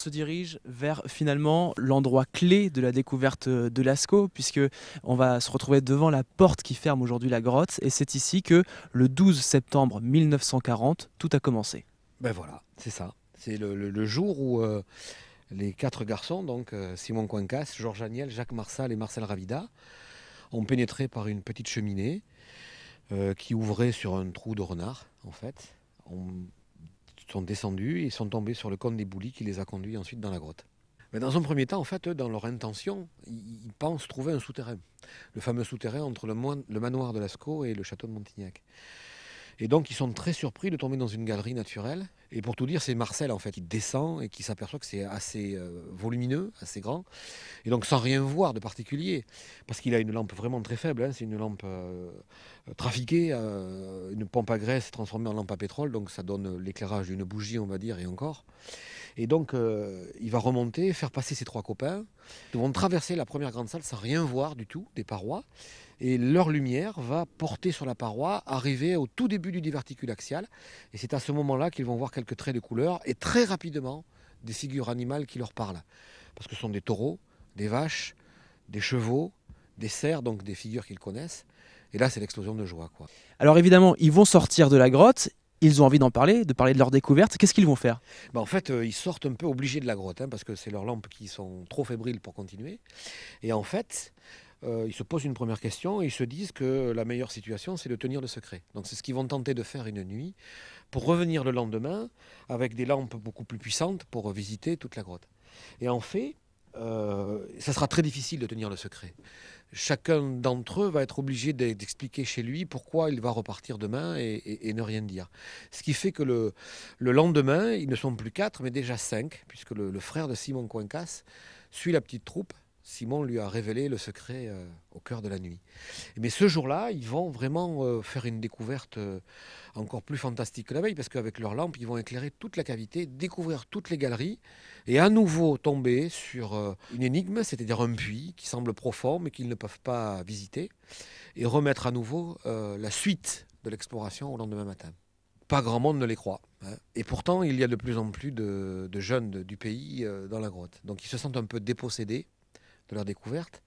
se dirige vers finalement l'endroit clé de la découverte de Lascaux, puisque on va se retrouver devant la porte qui ferme aujourd'hui la grotte, et c'est ici que le 12 septembre 1940, tout a commencé. Ben voilà, c'est ça. C'est le jour où les quatre garçons, donc Simon Coincas, Georges Aniel, Jacques Marsal et Marcel Ravida, ont pénétré par une petite cheminée qui ouvrait sur un trou de renard, en fait. Sont descendus et sont tombés sur le cône des Boulis qui les a conduits ensuite dans la grotte. Mais dans un premier temps, en fait, eux, dans leur intention, ils pensent trouver un souterrain. Le fameux souterrain entre le manoir de Lascaux et le château de Montignac. Et donc, ils sont très surpris de tomber dans une galerie naturelle. Et pour tout dire, c'est Marcel, en fait, qui descend et qui s'aperçoit que c'est assez volumineux, assez grand. Et donc, sans rien voir de particulier, parce qu'il a une lampe vraiment très faible, hein, c'est une lampe trafiquée, une pompe à graisse transformée en lampe à pétrole, donc ça donne l'éclairage d'une bougie, on va dire, et encore. Et donc, il va remonter, faire passer ses trois copains. Ils vont traverser la première grande salle sans rien voir du tout des parois. Et leur lumière va porter sur la paroi, arriver au tout début du diverticule axial. Et c'est à ce moment-là qu'ils vont voir quelques traits de couleur et très rapidement des figures animales qui leur parlent. Parce que ce sont des taureaux, des vaches, des chevaux, des cerfs, donc des figures qu'ils connaissent. Et là, c'est l'explosion de joie, quoi. Alors évidemment, ils vont sortir de la grotte, ils ont envie de parler de leur découverte. Qu'est-ce qu'ils vont faire? Ben, en fait, ils sortent un peu obligés de la grotte, hein, parce que c'est leurs lampes qui sont trop fébriles pour continuer. Et en fait, ils se posent une première question et ils se disent que la meilleure situation, c'est de tenir le secret. Donc c'est ce qu'ils vont tenter de faire une nuit pour revenir le lendemain avec des lampes beaucoup plus puissantes pour visiter toute la grotte. Et en fait, ça sera très difficile de tenir le secret. Chacun d'entre eux va être obligé d'expliquer chez lui pourquoi il va repartir demain et ne rien dire. Ce qui fait que le lendemain, ils ne sont plus quatre, mais déjà cinq, puisque le frère de Simon Coincas suit la petite troupe. Simon lui a révélé le secret au cœur de la nuit. Mais ce jour-là, ils vont vraiment faire une découverte encore plus fantastique que la veille, parce qu'avec leurs lampes, ils vont éclairer toute la cavité, découvrir toutes les galeries, et à nouveau tomber sur une énigme, c'est-à-dire un puits qui semble profond, mais qu'ils ne peuvent pas visiter, et remettre à nouveau la suite de l'exploration au lendemain matin. Pas grand monde ne les croit, hein. Et pourtant, il y a de plus en plus de jeunes du pays dans la grotte. Donc ils se sentent un peu dépossédés de leur découverte.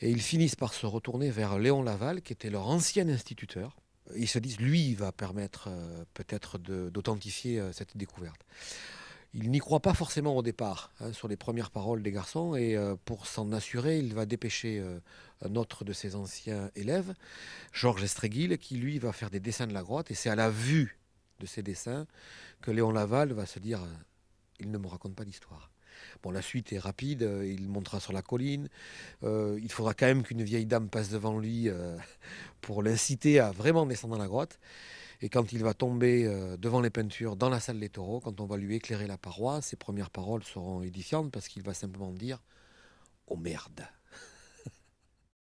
Et ils finissent par se retourner vers Léon Laval, qui était leur ancien instituteur. Ils se disent, lui, il va permettre peut-être d'authentifier cette découverte. Il n'y croit pas forcément au départ, hein, sur les premières paroles des garçons, et pour s'en assurer, il va dépêcher un autre de ses anciens élèves, Georges Estréguil, qui lui va faire des dessins de la grotte, et c'est à la vue de ces dessins que Léon Laval va se dire, il ne me raconte pas d'histoire. Bon, la suite est rapide, il montera sur la colline. Il faudra quand même qu'une vieille dame passe devant lui pour l'inciter à vraiment descendre dans la grotte. Et quand il va tomber devant les peintures dans la salle des taureaux, quand on va lui éclairer la paroi, ses premières paroles seront édifiantes parce qu'il va simplement dire « Oh merde !»